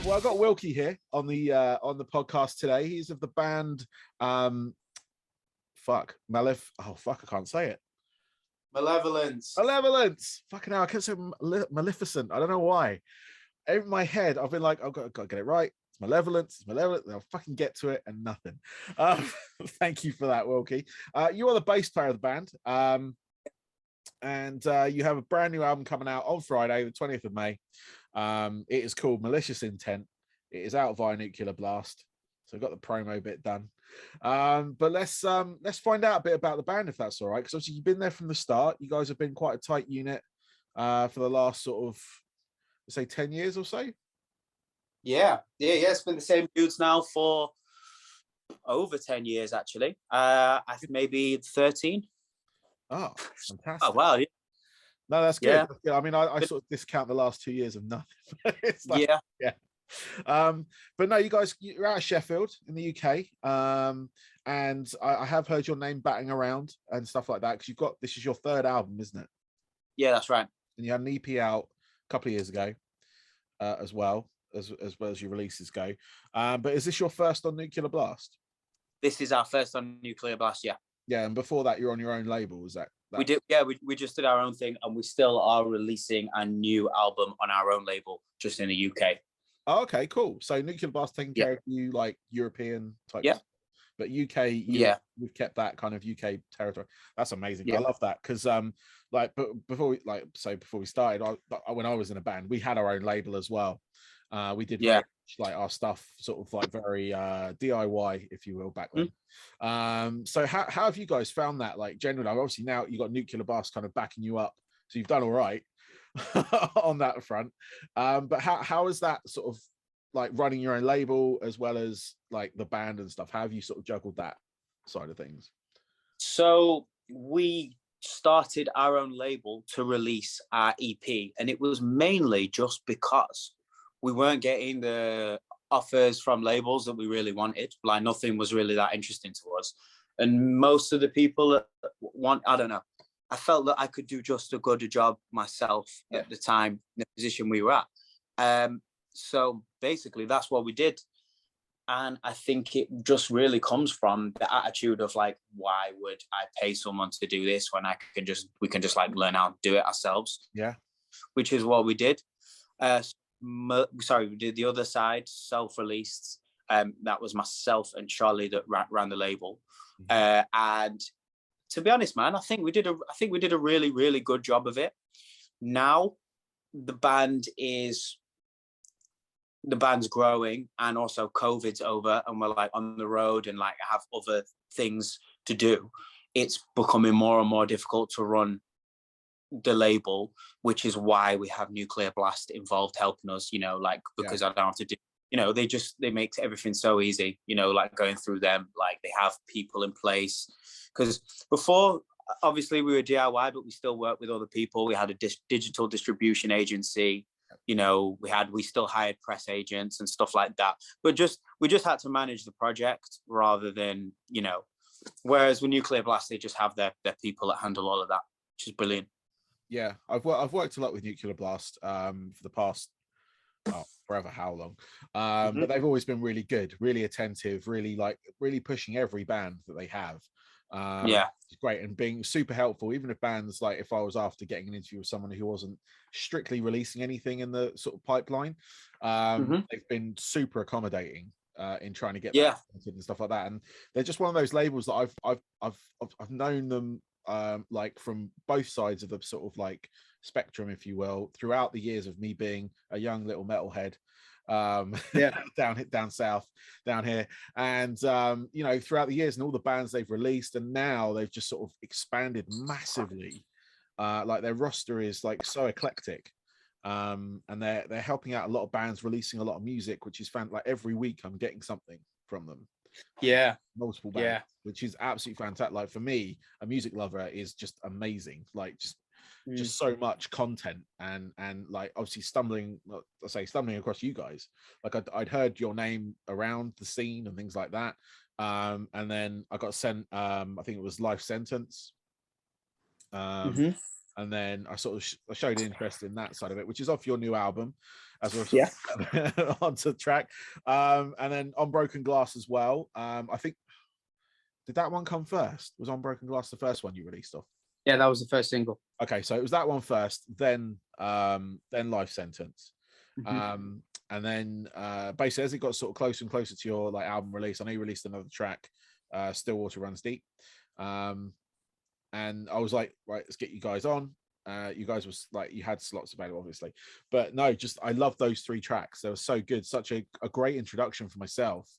Well, I've got Wilkie here on the podcast today. He's of the band I can't say it. Malevolence. Malevolence. Fucking hell, I can't say Maleficent. I don't know why. In my head, I've been like, I've got to get it right. It's Malevolence. It's Malevolent. I'll fucking get to it and nothing. Thank you for that, Wilkie. You are the bass player of the band. And you have a brand new album coming out on Friday, the 20th of May. It is called Malicious Intent. It is out via Nuclear Blast. So I've got the promo bit done. But let's find out a bit about the band, if that's all right. Because obviously you've been there from the start. You guys have been quite a tight unit for the last sort of, say, 10 years or so. Yeah. It's been the same dudes now for over 10 years, actually. I think maybe 13. Oh, fantastic. Oh, wow. Yeah. No, that's good. Yeah. Yeah, I mean, I sort of discount the last 2 years of nothing. It's like, yeah. But no, you guys, you're out of Sheffield in the UK. And I have heard your name batting around and stuff like that, because this is your third album, isn't it? Yeah, that's right. And you had an EP out a couple of years ago, as well as your releases go. But is this your first on Nuclear Blast? This is our first on Nuclear Blast, yeah. Yeah, and before that, you're on your own label, was that? We did, yeah. We just did our own thing, and we still are releasing a new album on our own label, just in the UK. Oh, okay, cool. So Nuclear Blast taking care of you, like European type. Yeah. Stuff. But UK, we've kept that kind of UK territory. That's amazing. Yeah. I love that because, before we started, when I was in a band, we had our own label as well. We did like our stuff sort of like very DIY, if you will, back then. So how have you guys found that? Like generally, obviously now you got Nuclear Blast kind of backing you up, so you've done all right on that front. But how is that sort of like running your own label as well as like the band and stuff? How have you sort of juggled that side of things? So we started our own label to release our EP, and it was mainly just because we weren't getting the offers from labels that we really wanted. Like nothing was really that interesting to us. And most of the people that I don't know, I felt that I could do just as good a job myself at the time, in the position we were at. So basically that's what we did. And I think it just really comes from the attitude of like, why would I pay someone to do this when we can just like learn how to do it ourselves? Yeah. Which is what we did. We did the other side, self-released. That was myself and Charlie that ran the label. And to be honest, man, I think we did a really, really good job of it. Now the band's growing, and also COVID's over, and we're like on the road and like have other things to do. It's becoming more and more difficult to run the label, which is why we have Nuclear Blast involved helping us, because I don't have to do, they make everything so easy, like going through them, like they have people in place. Because before, obviously we were DIY, but we still worked with other people. We had a digital distribution agency, we still hired press agents and stuff like that. But we just had to manage the project rather than, whereas with Nuclear Blast, they just have their people that handle all of that, which is brilliant. Yeah, I've worked a lot with Nuclear Blast for the past forever how long, but they've always been really good, really attentive, really pushing every band that they have. It's great, and being super helpful, even if bands, like if I was after getting an interview with someone who wasn't strictly releasing anything in the sort of pipeline, they've been super accommodating in trying to get that and stuff like that. And they're just one of those labels that I've known them like from both sides of the sort of like spectrum, if you will, throughout the years of me being a young little metalhead down south, down here, and throughout the years and all the bands they've released, and now they've just sort of expanded massively. Like their roster is like so eclectic, and they're helping out a lot of bands, releasing a lot of music, which is like every week I'm getting something from them. Multiple bands, which is absolutely fantastic. Like for me, a music lover is just amazing, like just so much content, and like obviously stumbling across you guys, like I'd heard your name around the scene and things like that, and then I got sent I think it was Life Sentence, and then I sort of I showed interest in that side of it, which is off your new album, as we're Yeah. onto the track. And then On Broken Glass as well. I think, did that one come first? Was On Broken Glass the first one you released off? Yeah, that was the first single. Okay, so it was that one first, then Life Sentence. Mm-hmm. And then basically as it got sort of closer and closer to your like album release, I know you released another track, Stillwater Runs Deep. And I was like, right, let's get you guys on. You guys was like, you had slots available, obviously, but no, just I love those 3 tracks. They were so good, such a great introduction for myself.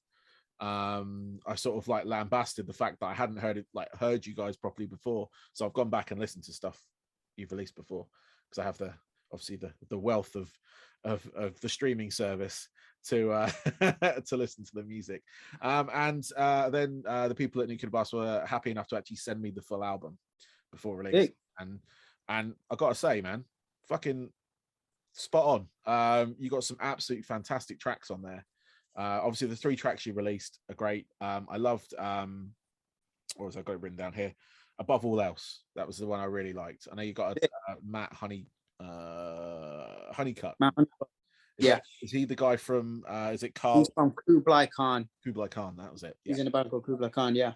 I sort of like lambasted the fact that I hadn't heard you guys properly before, so I've gone back and listened to stuff you've released before, because I have obviously the wealth of the streaming service to to listen to the music. And then the people at Nuclear Blast were happy enough to actually send me the full album before release. And I gotta say, man, fucking spot on. You got some absolutely fantastic tracks on there. Obviously the 3 tracks you released are great. I loved what was I got it written down here? Above All Else. That was the one I really liked. I know you got a Matt Honeycutt. Is he the guy from is it Carl? He's from Kublai Khan. Kublai Khan, that was it. He's in a band called Kublai Khan. Yeah.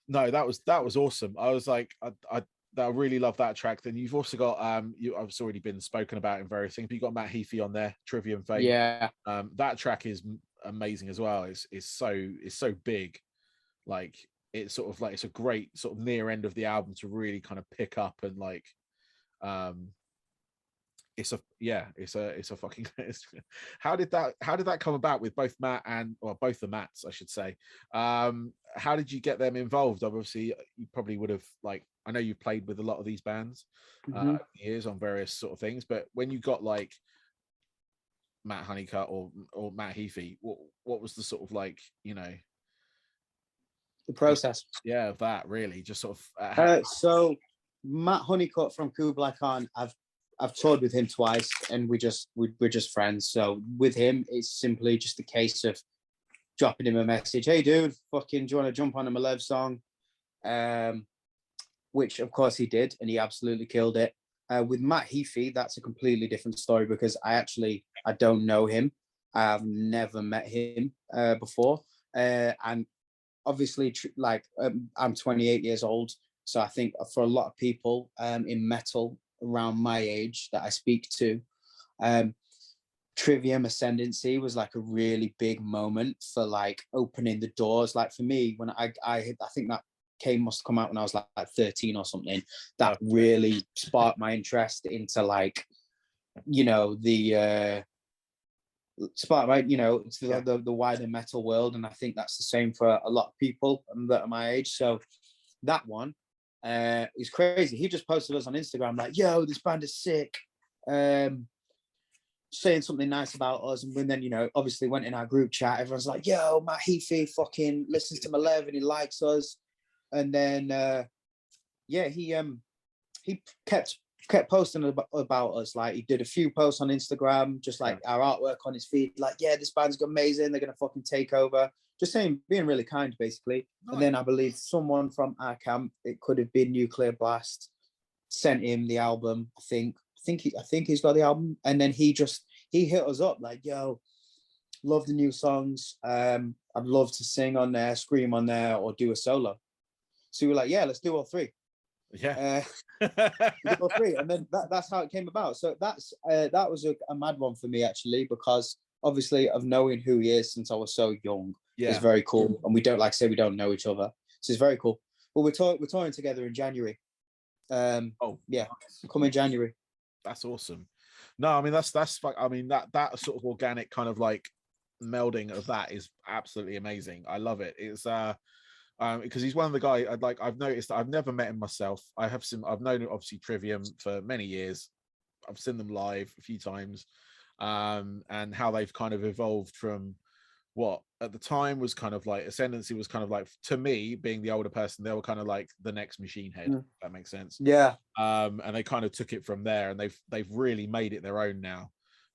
No, that was awesome. I was like, I really love that track. Then you've also got it's already been spoken about in various things, but you got Matt Heafy on there, Trivium Fame. Yeah. That track is amazing as well. It's so big. Like it's sort of like, it's a great sort of near end of the album to really kind of pick up, and like it's a fucking how did that come about with both Matt and, or both the Matts I should say? How did you get them involved? Obviously you probably would have, like, I know you've played with a lot of these bands years on various sort of things, but when you got like Matt Honeycutt or Matt Heafy, what was the sort of like, you know, the process of that really just sort of so Matt Honeycutt from Kublai Khan, I've toured with him twice, and we're just friends. So with him, it's simply just a case of dropping him a message. Hey, dude, fucking, do you want to jump on a Malev song? Which of course he did, and he absolutely killed it. With Matt Heafy, that's a completely different story, because I don't know him. I've never met him before, and obviously, I'm 28 years old, so I think for a lot of people in metal around my age that I speak to, Trivium Ascendancy was like a really big moment for like opening the doors. Like for me, when I think that must come out when I was like 13 or something. That really sparked my interest into like, you know, the wider metal world, and I think that's the same for a lot of people that are my age. So that one is crazy. He just posted us on Instagram like, yo, this band is sick, saying something nice about us, and then, you know, obviously went in our group chat, everyone's like, yo, Matt Heafy fucking listens to Malev and he likes us. And then he kept posting about us. Like he did a few posts on Instagram, just like our artwork on his feed, like, yeah, this band's amazing, they're gonna fucking take over, just saying, being really kind basically. Nice. And then I believe someone from our camp, it could have been Nuclear Blast, sent him the album. I think he's got the album, and then he hit us up like, yo, love the new songs, I'd love to sing on there, scream on there, or do a solo. So we were like, yeah, let's do all three. Yeah. All three. And then that's how it came about. So that was a mad one for me, actually, because obviously of knowing who he is since I was so young is very cool. And we don't, like I say, we don't know each other. So it's very cool. But we're touring together in January. Nice. Coming January. That's awesome. No, I mean that's I mean that sort of organic kind of like melding of that is absolutely amazing. I love it. It's because he's one of the guys I've noticed that I've never met him myself. I've known obviously Trivium for many years. I've seen them live a few times, and how they've kind of evolved from what at the time was kind of like Ascendancy was kind of like, to me, being the older person, they were kind of like the next Machine Head, if that makes sense. Yeah. And they kind of took it from there, and they've really made it their own now.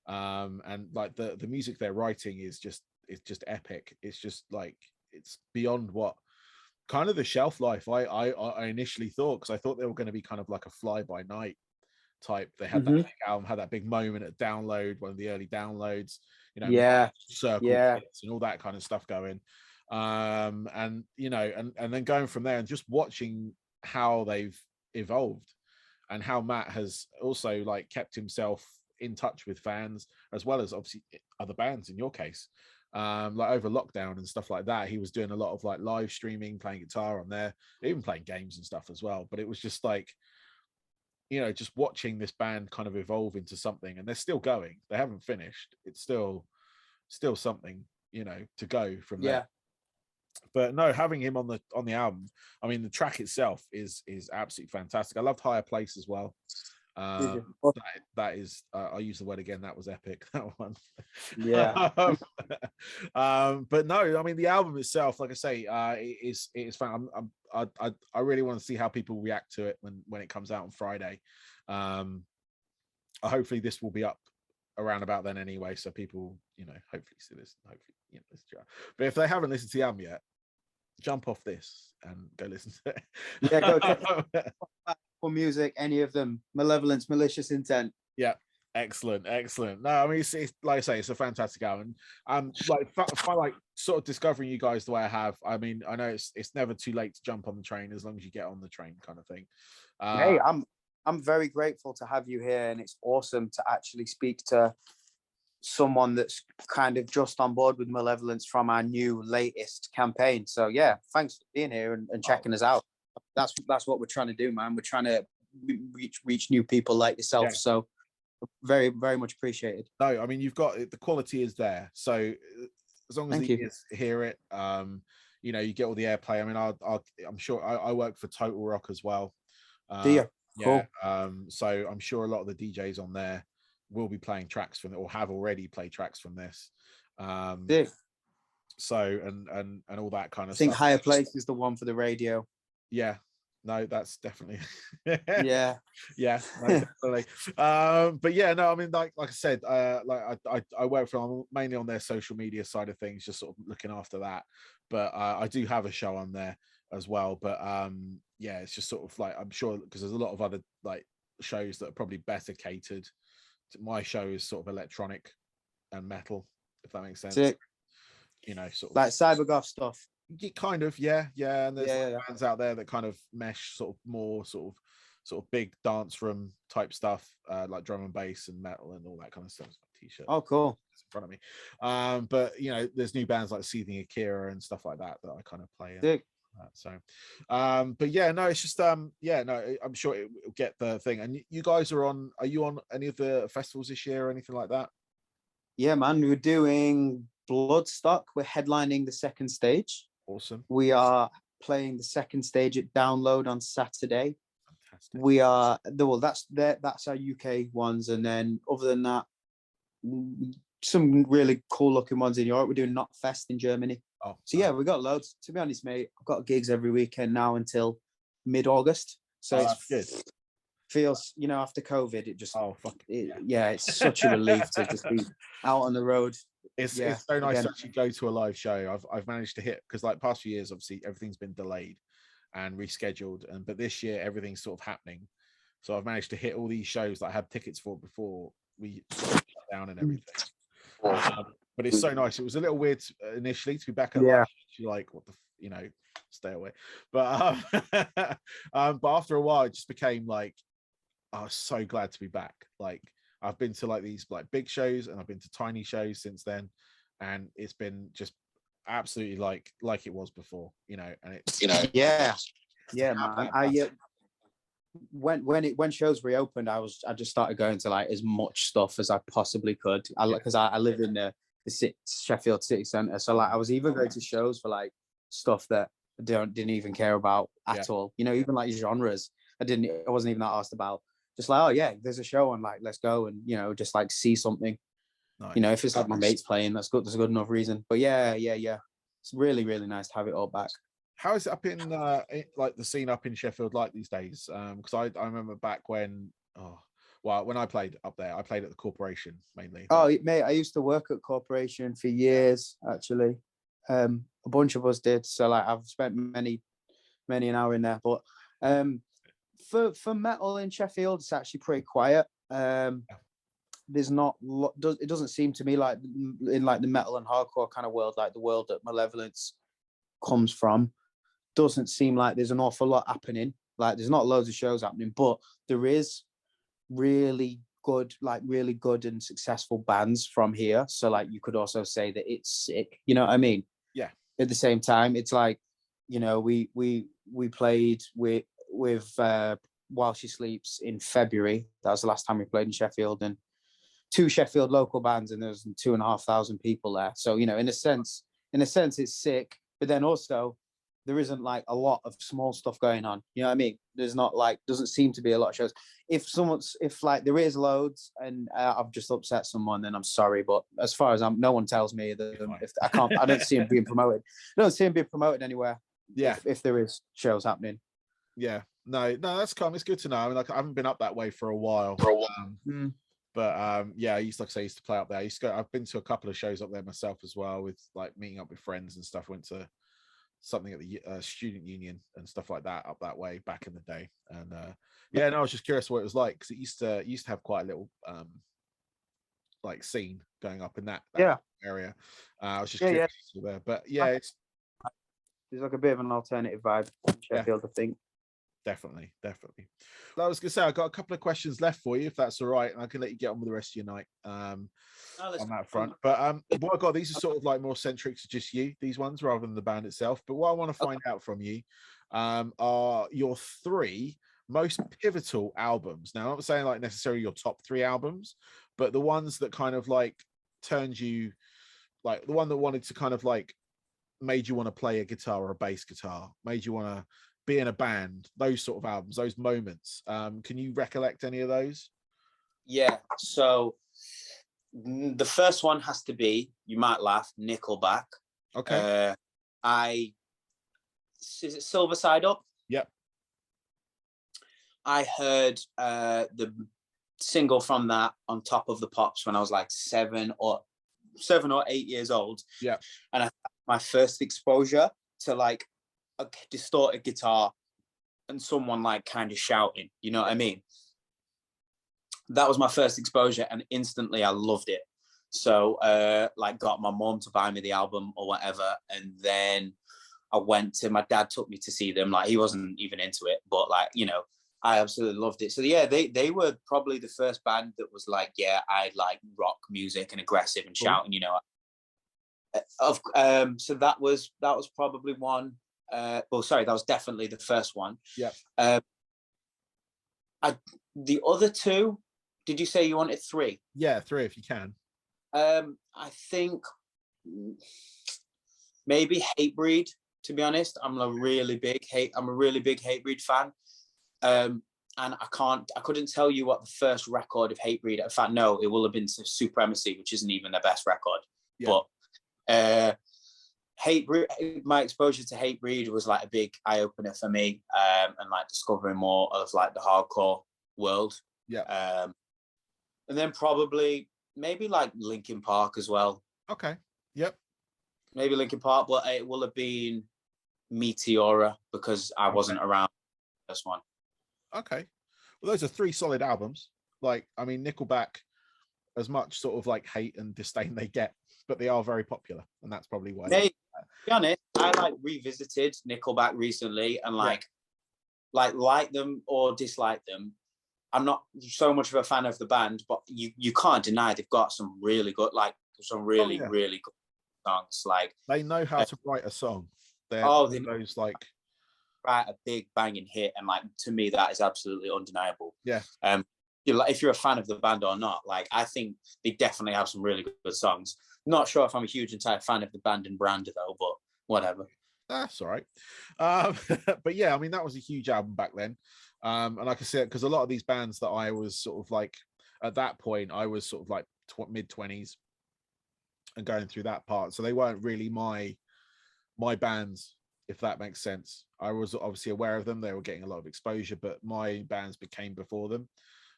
And like the music they're writing is just epic. It's just like, it's beyond what kind of the shelf life I initially thought, because I thought they were going to be kind of like a fly by night type. They had that big album, had that big moment at download, one of the early downloads, you know, circle kits and all that kind of stuff going. And you know, and then going from there and just watching how they've evolved and how Matt has also like kept himself in touch with fans as well as obviously other bands in your case. Like over lockdown and stuff like that, he was doing a lot of like live streaming, playing guitar on there, even playing games and stuff as well. But it was just like, you know, just watching this band kind of evolve into something, and they're still going. They haven't finished. It's still something, you know, to go from there. But no, having him on the album, I mean, the track itself is absolutely fantastic. I loved Higher Place as well. That is, I'll use the word again. That was epic. That one. But no, I mean, the album itself, like I say, it is fun. I really want to see how people react to it when it comes out on Friday. Hopefully this will be up around about then anyway, so people, you know, hopefully see this. Hopefully, you know, listen to it. But if they haven't listened to the album yet, jump off this and go listen to it. Yeah, go check for music, any of them. Malevolence, Malicious Intent. Yeah, excellent. No, I mean, it's like I say, it's a fantastic album. Like sort of discovering you guys the way I have. I mean, I know it's never too late to jump on the train as long as you get on the train, kind of thing. Hey, I'm very grateful to have you here, and it's awesome to actually speak to someone that's kind of just on board with Malevolence from our new latest campaign. So yeah, thanks for being here and checking us out. That's what we're trying to do, man. We're trying to reach new people like yourself. Yeah. So very, very much appreciated. No, I mean, you've got the quality is there. So as long as you hear it, you know, you get all the airplay. I mean, I'm sure I work for TotalRock as well. Do you? Yeah. Cool. So I'm sure a lot of the DJs on there will be playing tracks from it or have already played tracks from this. So and all that kind of stuff. I think Higher Place is the one for the radio. Yeah. No, that's definitely yeah. No, definitely. But yeah, no, I mean, like I said, like I work mainly on their social media side of things, just sort of looking after that. But I do have a show on there as well. But yeah, it's just sort of like, I'm sure because there's a lot of other like shows that are probably better catered. My show is sort of electronic and metal, if that makes sense. Sick. You know, sort of like cybergoth stuff. Kind of, yeah. And there's like bands out there that kind of mesh sort of more sort of big dance room type stuff, like drum and bass and metal and all that kind of stuff. T-shirt. Oh, cool. It's in front of me. But you know, there's new bands like Seething Akira and stuff like that I kind of play in. So but yeah, no, it's just yeah, no, I'm sure it'll get the thing. And you guys are you on any of the festivals this year or anything like that? Yeah, man, we're doing Bloodstock. We're headlining the second stage. Awesome. We are playing the second stage at Download on Saturday. Fantastic. We are that's our UK ones, and then other than that, some really cool looking ones in Europe. We're doing Not Fest in Germany. Oh, so yeah, we got loads. To be honest, mate, I've got gigs every weekend now until mid-August. So that's good. Feels, you know, after COVID, it just it's such a relief to just be out on the road. It's so nice to actually go to a live show. I've managed to hit, because like past few years, obviously everything's been delayed and rescheduled, but this year everything's sort of happening. So I've managed to hit all these shows that I had tickets for before we shut down and everything. But it's so nice. It was a little weird initially to be back at live. You're like, what the, you know, stay away. But but after a while, it just became like, I was so glad to be back. Like I've been to like these like big shows and I've been to tiny shows since then, and it's been just absolutely like it was before, you know. And it's, you know, man. When shows reopened, I just started going to like as much stuff as I possibly could. Because I live in the Sheffield City Centre, so like I was even going to shows for like stuff that I didn't even care about at all. You know, even like genres I wasn't even that asked about. Just like, oh yeah, there's a show on, like let's go, and you know, just like see something. Nice. You know, if it's like my mates playing, that's good. That's a good enough reason. But yeah, it's really, really nice to have it all back. How is it up in like the scene up in Sheffield like these days? Because I remember back when when I played up there, I played at the Corporation mainly. Oh mate, I used to work at Corporation for years actually. A bunch of us did. So like I've spent many an hour in there. But for metal in Sheffield, it's actually pretty quiet. There's not it doesn't seem to me like in like the metal and hardcore kind of world, like the world that Malevolence comes from, doesn't seem like there's an awful lot happening. Like there's not loads of shows happening, but there is really good and successful bands from here. So like you could also say that it's sick. You know what I mean? Yeah. At the same time, it's like, you know, we played with While She Sleeps in February. That was the last time we played in Sheffield, and 2 Sheffield local bands, and there's 2,500 people there. So, you know, in a sense, it's sick. But then also, there isn't like a lot of small stuff going on. You know what I mean? There's not like, doesn't seem to be a lot of shows. If like there is loads and I've just upset someone, then I'm sorry. But as far as no one tells me that if I don't see him being promoted. I don't see him being promoted anywhere. Yeah. If there is shows happening. Yeah. No, that's calm. It's good to know. I mean, like I haven't been up that way for a while. But yeah, I used to play up there. I've been to a couple of shows up there myself as well, with like meeting up with friends and stuff. Went to something at the student union and stuff like that up that way back in the day. And yeah, no, I was just curious what it was like, because it used to have quite a little like scene going up in that area. I was just curious there, but yeah, there's like a bit of an alternative vibe in Sheffield, I think. Definitely. I was gonna say, I got a couple of questions left for you, if that's all right, and I can let you get on with the rest of your night on that front. But what I got, these are sort of like more centric to just you, these ones, rather than the band itself. But what I want to find out from you are your 3 most pivotal albums. Now, I'm not saying like necessarily your top 3 albums, but the ones that kind of like turned you, like the one that wanted to kind of like made you want to play a guitar or a bass guitar, made you want to be in a band, those sort of albums, those moments. Can you recollect any of those? Yeah, so the first one has to be, you might laugh, Nickelback. Okay. Is it Silver Side Up? Yep. I heard the single from that on Top of the Pops when I was like 7 or 8 years old. Yeah. And I had my first exposure to like a distorted guitar and someone like kind of shouting, you know what I mean? That was my first exposure, and instantly I loved it. So like got my mom to buy me the album or whatever, and then my dad took me to see them. Like he wasn't even into it, but like, you know, I absolutely loved it. So yeah, they were probably the first band that was like, yeah, I like rock music and aggressive and shouting, you know. So that was probably one. That was definitely the first one. Yeah. The other 2, did you say you wanted 3? Yeah, 3 if you can. I think maybe Hatebreed, to be honest. I'm a really big Hatebreed fan. And I couldn't tell you what the first record of Hatebreed, in fact, no, it will have been Supremacy, which isn't even their best record. Yeah. But Hatebreed, my exposure to Hatebreed was like a big eye opener for me, and like discovering more of like the hardcore world. Yeah. And then probably maybe like Linkin Park as well. Okay. Yep. Maybe Linkin Park, but it will have been Meteora because I wasn't around this one. Okay. Well, those are 3 solid albums. Like, I mean, Nickelback, as much sort of like hate and disdain they get, but they are very popular, and that's probably why. Hey, to be honest, I like revisited Nickelback recently, and like them or dislike them. I'm not so much of a fan of the band, but you can't deny they've got some really good, really good songs. Like they know how to write a song. They those like write a big banging hit, and like to me that is absolutely undeniable. Yeah. If you're a fan of the band or not, like I think they definitely have some really good songs. Not sure if I'm a huge entire fan of the band and brand though, but whatever. That's all right. But yeah, I mean, that was a huge album back then. And like I said, because a lot of these bands that I was sort of like, at that point, I was sort of like mid-20s and going through that part. So they weren't really my bands, if that makes sense. I was obviously aware of them. They were getting a lot of exposure, but my bands became before them.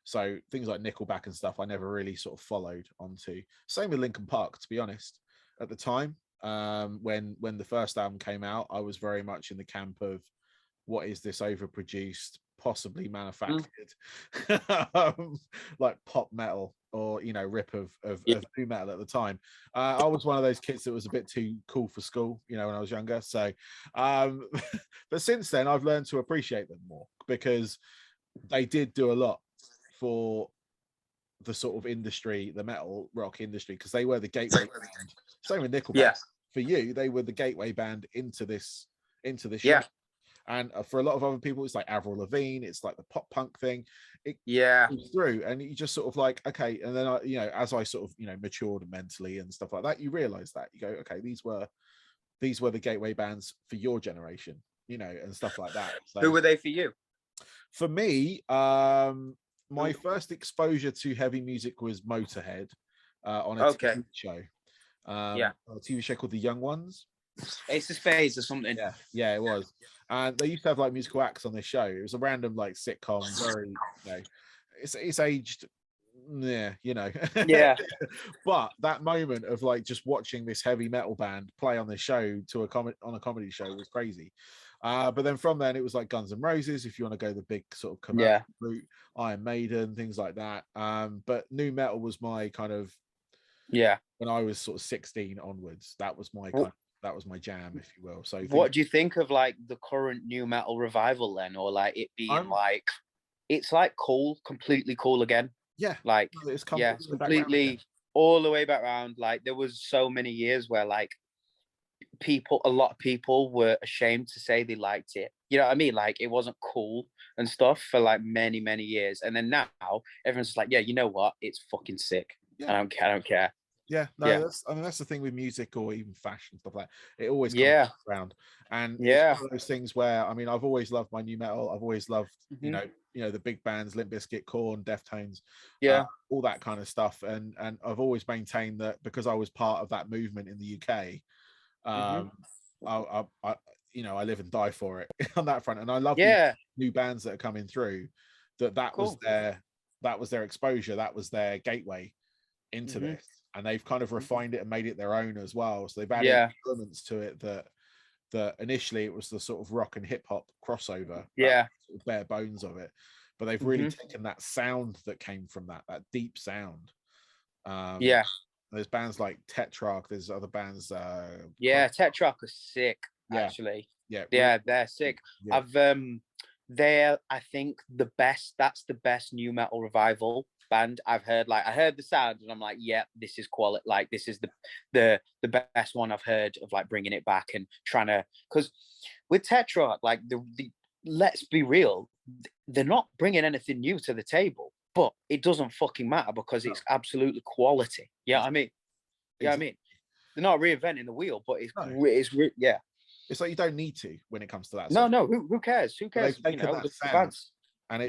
So things like Nickelback and stuff, I never really sort of followed onto. Same with Linkin Park, to be honest. At the time, when the first album came out, I was very much in the camp of what is this overproduced possibly manufactured like pop metal or rip of new metal at the time. I was one of those kids that was a bit too cool for school, when I was younger. So but since then I've learned to appreciate them more, because they did do a lot for the sort of industry, the metal rock industry, because they were the gateway band. Same with Nickelback. For you, they were the gateway band into this genre. And for a lot of other people, it's like Avril Lavigne, it's like the pop punk thing. It comes through, and you just sort of like, okay. And then as I sort of matured mentally and stuff like that, you realize that you go, okay, these were the gateway bands for your generation, and stuff like that. So, who were they for you? For me, my first exposure to heavy music was Motorhead on a TV show. A TV show called The Young Ones. Ace of Spades or something. Yeah, it was. And they used to have like musical acts on this show. It was a random like sitcom, very, it's aged, yeah. But that moment of like just watching this heavy metal band play on the show on a comedy show was crazy. But then from then it was like Guns N' Roses, if you want to go the big sort of commercial route, Iron Maiden, things like that. But new metal was my kind of when I was sort of 16 onwards. That was my that was my jam, if you will. So what do you think of like the current new metal revival then, or like it being like it's like cool, completely cool again? Like it's completely all the way back around. Like there was so many years where like a lot of people were ashamed to say they liked it. You know what I mean? Like it wasn't cool and stuff for like many, many years. And then now everyone's just like, yeah, you know what? It's fucking sick. I don't care. That's the thing with music or even fashion, stuff like that. It always comes around. And it's one of those things where, I mean, I've always loved my new metal. I've always loved, the big bands, Limp Bizkit, Korn, Deftones, all that kind of stuff. And I've always maintained that because I was part of that movement in the UK, I live and die for it on that front. And I love the new bands that are coming through. That was their exposure. That was their gateway into this. And they've kind of refined it and made it their own as well. So they've added elements to it that initially it was the sort of rock and hip hop crossover, sort of bare bones of it. But they've really taken that sound that came from that deep sound. There's bands like TotalRock. There's other bands. TotalRock are sick. Actually, they're sick. They're I think the best. That's the best new metal revival band I've heard. Like I heard the sound and I'm like, this is quality. Like this is the best one I've heard of like bringing it back and trying to, because with TotalRock, like the let's be real, they're not bringing anything new to the table, but it doesn't fucking matter because it's absolutely quality. Yeah, I mean, I mean, they're not reinventing the wheel, but it's It's like you don't need to when it comes to that. No, who cares? Who cares? They've taken that sound, and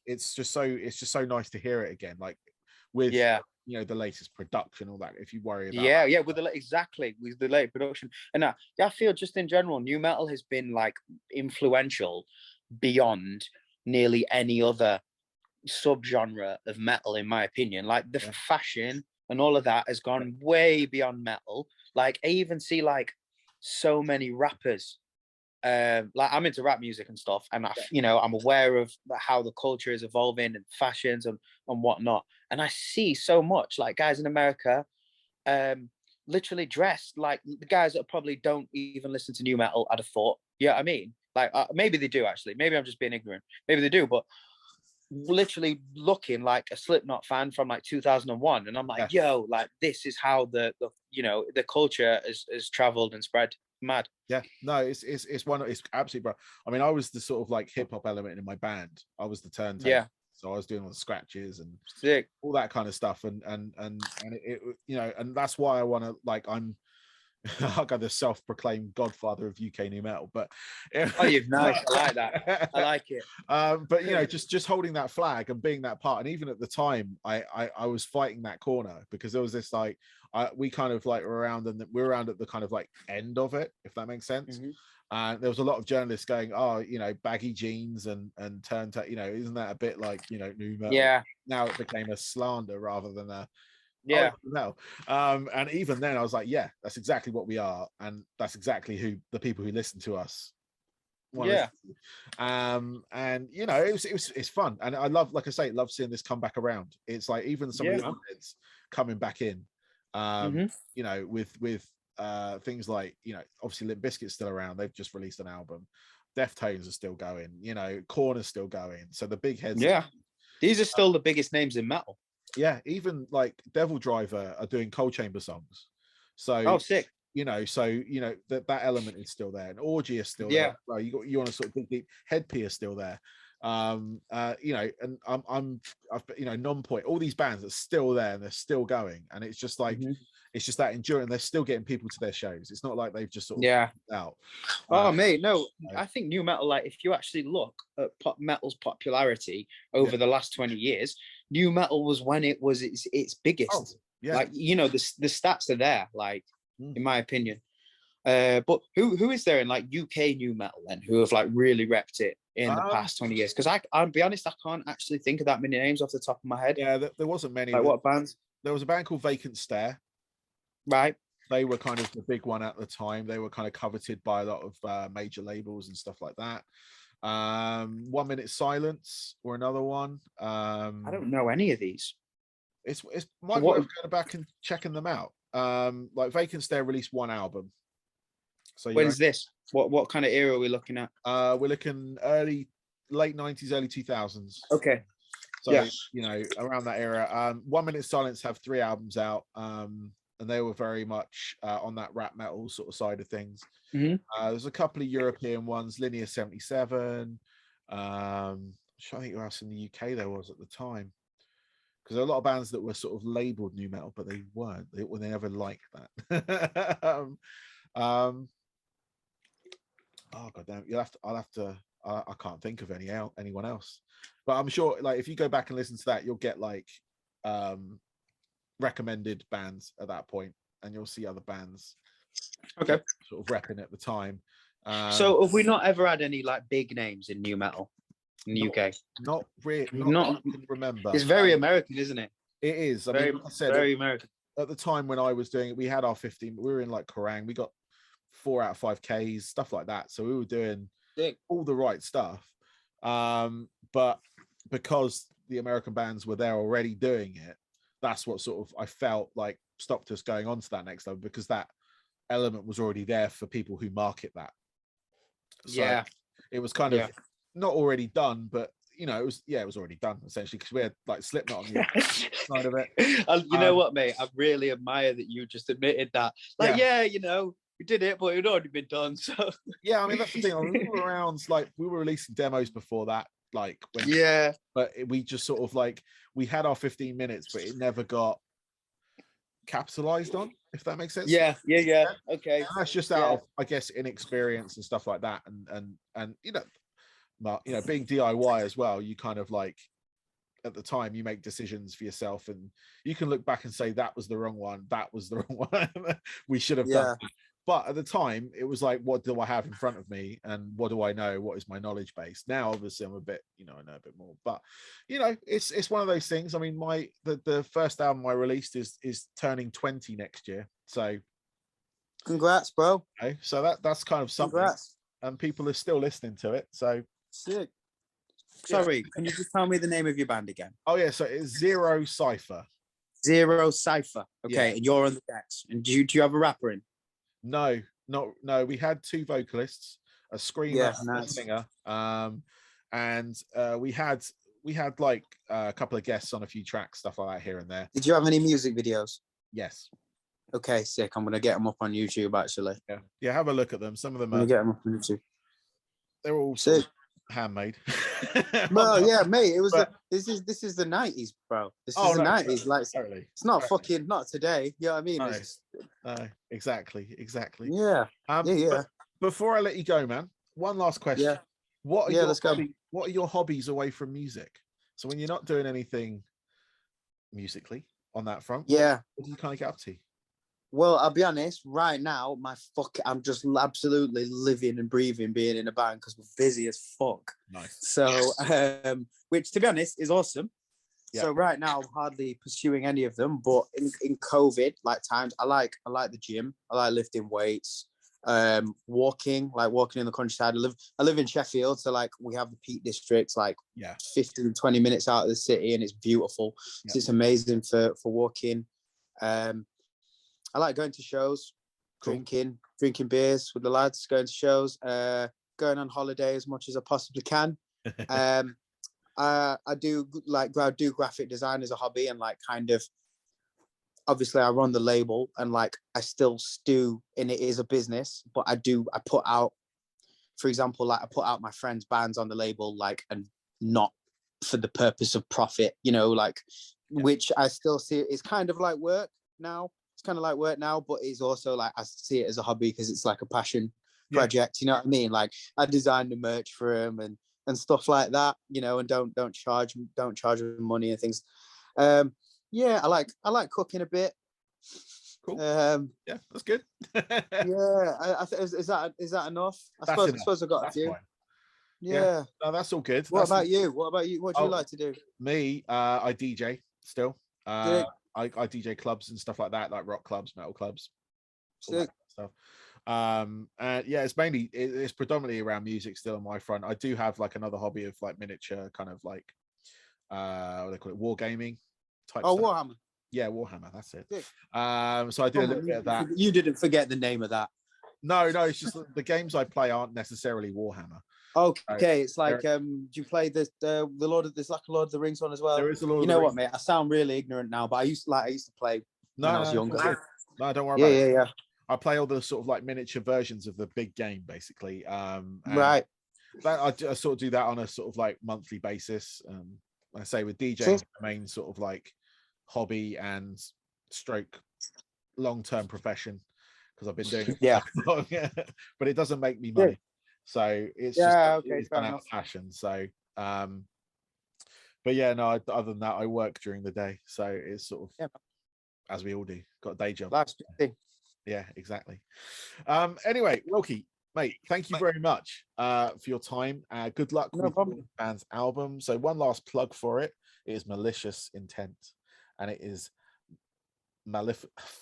it's just so nice to hear it again, like with the latest production, all that. If you worry about with the late production, and I feel just in general, new metal has been like influential beyond nearly any other subgenre of metal, in my opinion. Like the fashion and all of that has gone way beyond metal. Like I even see like so many rappers. Like I'm into rap music and stuff, and I'm aware of how the culture is evolving and fashions and whatnot. And I see so much like guys in America, literally dressed like the guys that probably don't even listen to new metal. I'd have thought, I mean, like maybe they do actually. Maybe I'm just being ignorant. Maybe they do, but literally looking like a Slipknot fan from like 2001, and I'm like, yo, like this is how the culture has traveled and spread. Mad. It's absolutely bro. I mean, I was the sort of like hip hop element in my band. I was the turntable, so I was doing all the scratches and all that kind of stuff, and it and that's why I want to, like, I got the self-proclaimed godfather of UK new metal, but you've nice. I like that. I like it. But just holding that flag and being that part, and even at the time, I was fighting that corner because there was this like we kind of like were around, and we're around at the kind of like end of it, if that makes sense. And there was a lot of journalists going, baggy jeans and turn, isn't that a bit like new metal? Now it became a slander rather than a no. And even then I was like, that's exactly what we are, and that's exactly who the people who listen to us Yeah. And you know, it's fun, and I love, like I say, love seeing this come back around. It's like even some of the heads coming back in. You know, with things like, you know, obviously Limp Bizkit's still around. They've just released an album. Deftones are still going. You know, Korn is still going. So the big heads. Yeah, these are still the biggest names in metal. Yeah, even like Devil Driver are doing Cold Chamber songs. So oh, sick. You know, so you know that element is still there, and Orgy is still there. Well, you want to sort of dig deep. Headpiece is still there. You know, and I've you know, Non-Point, all these bands are still there and they're still going, and it's just like it's just that enduring. They're still getting people to their shows. It's not like they've just sort of out. Oh mate, no, I think new metal, like if you actually look at pop metal's popularity over the last 20 years, new metal was when it was its biggest. Like, you know, the stats are there, like in my opinion. But who is there in like UK new metal then who have like really repped it in the past 20 years? Because I'll be honest, I can't actually think of that many names off the top of my head. Yeah, there wasn't many. Like what bands? There was a band called Vacant Stare. Right. They were kind of the big one at the time. They were kind of coveted by a lot of major labels and stuff like that. 1 Minute Silence or another one. I don't know any of these. It's might worth going back and checking them out. Like Vacant Stare released one album. So when's this? What kind of era are we looking at? We're looking late 90s, early 2000s. Okay. So you know, around that era. 1 Minute Silence have 3 albums out. And they were very much on that rap metal sort of side of things. There's a couple of European ones, Linear 77. I'm trying to think who else in the UK there was at the time. Because there are a lot of bands that were sort of labeled new metal, but they weren't. They never liked that. Oh goddamn! I'll have to. I can't think of anyone else. But I'm sure, like, if you go back and listen to that, you'll get like recommended bands at that point, and you'll see other bands. Okay. Sort of repping at the time. So have we not ever had any like big names in new metal in the UK? Not really. Not I can remember. It's very American, isn't it? It is. I mean, like I said, very American. At the time when I was doing it, we had our 15. We were in like Kerrang. We got 4 out of 5 Ks, stuff like that. So we were doing all the right stuff. But because the American bands were there already doing it, that's what sort of I felt like stopped us going on to that next level, because that element was already there for people who market that. So it was kind of not already done, but you know, it was already done essentially, because we had like Slipknot on the side of it. And you know what, mate? I really admire that you just admitted that. Like, you know, we did it, but it had already been done. So I mean, that's the thing. I mean, we were around, like, we were releasing demos before that, like when, but we just sort of like, we had our 15 minutes, but it never got capitalized on, if that makes sense. Okay. And that's just out of, I guess, inexperience and stuff like that, and you know, being DIY as well, you kind of like, at the time you make decisions for yourself, and you can look back and say that was the wrong one, we should have done. But at the time it was like, what do I have in front of me, and what do I know, what is my knowledge base? Now obviously I'm a bit, you know, I know a bit more, but you know, it's one of those things. I mean, the first album I released is turning 20 next year, so congrats, bro. Okay, so that's kind of something. Congrats. And people are still listening to it, so sick. Sorry, can you just tell me the name of your band again? Oh yeah, so it's Zero Cypher. Zero Cypher. Okay, and you're on the decks. And do you have a rapper in? No. We had 2 vocalists, a screamer, and a singer. And we had like a couple of guests on a few tracks, stuff like that here and there. Did you have any music videos? Yes. Okay, sick. I'm gonna get them up on YouTube actually. Yeah, have a look at them. Some of them are. Get them up on YouTube. They're all sick. Handmade. Well, yeah, mate. It was. This is the 90s, bro. This is the 90s. Like, totally. It's not fucking not today. You know what I mean? No, exactly. Yeah. But before I let you go, man, one last question. Yeah. What are your hobbies away from music? So when you're not doing anything musically on that front, what do you kind of get up to? Well, I'll be honest, right now, I'm just absolutely living and breathing being in a band because we're busy as fuck. Nice. So, which to be honest is awesome. Yeah. So right now I'm hardly pursuing any of them, but in COVID like times, I like the gym. I like lifting weights. walking in the countryside. I live in Sheffield, so like we have the Peak Districts, like 15, 20 minutes out of the city, and it's beautiful. So it's amazing for walking. I like going to shows, drinking beers with the lads, going to shows, going on holiday as much as I possibly can. I do graphic design as a hobby, and like kind of obviously I run the label, and like I still stew in it is a business, but I put out, for example, like I put out my friends' bands on the label, like, and not for the purpose of profit, you know, like, which I still see it's kind of like work now. It's kind of like work now, but it's also like I see it as a hobby because it's like a passion project. You know what I mean? Like I design the merch for them and stuff like that, you know, and don't charge them money and things. Yeah, I like cooking a bit. Cool. Yeah, that's good. Yeah, is that enough? I suppose I've got a few. Fine. Yeah. No, that's all good. What about you? What do you like to do? Me, I DJ still. I DJ clubs and stuff like that, like rock clubs, metal clubs, all that stuff. And yeah, it's predominantly around music still on my front. I do have like another hobby of like miniature kind of like what do they call it, wargaming type stuff. Warhammer. Yeah, Warhammer, that's it. So I do a little bit of that. You didn't forget the name of that. No, it's just the games I play aren't necessarily Warhammer. Okay, it's like do you play the Lord of, there's like a Lord of the Rings one as well? There is a Lord of the Rings. What, mate? I sound really ignorant now, but I used to play when I was younger. No, don't worry about it. Yeah. I play all the sort of like miniature versions of the big game, basically. Right. I sort of do that on a sort of like monthly basis. I say with DJing, the main sort of like hobby and stroke long-term profession, because I've been doing it for long, but it doesn't make me money. So it's it's done out of passion. So but yeah, no, other than that, I work during the day. So it's sort of as we all do, got a day job. Yeah, exactly. Anyway, Wilkie, mate, thank you very much for your time. Good luck with the band's album. So one last plug for it. It is Malicious Intent, and it is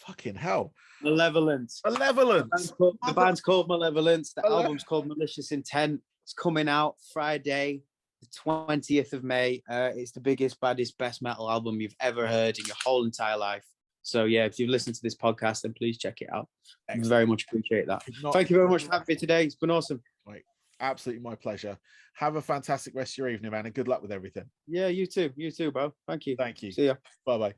fucking hell. Malevolence. The band's called Malevolence. The album's called Malicious Intent. It's coming out Friday, the 20th of May. It's the biggest, baddest, best metal album you've ever heard in your whole entire life. So yeah, if you've listened to this podcast, then please check it out. Excellent. Very much appreciate that. Thank you very much for having me today. It's been awesome. Right. Absolutely my pleasure. Have a fantastic rest of your evening, man, and good luck with everything. Yeah, you too, bro. Thank you. Thank you. See ya. Bye-bye.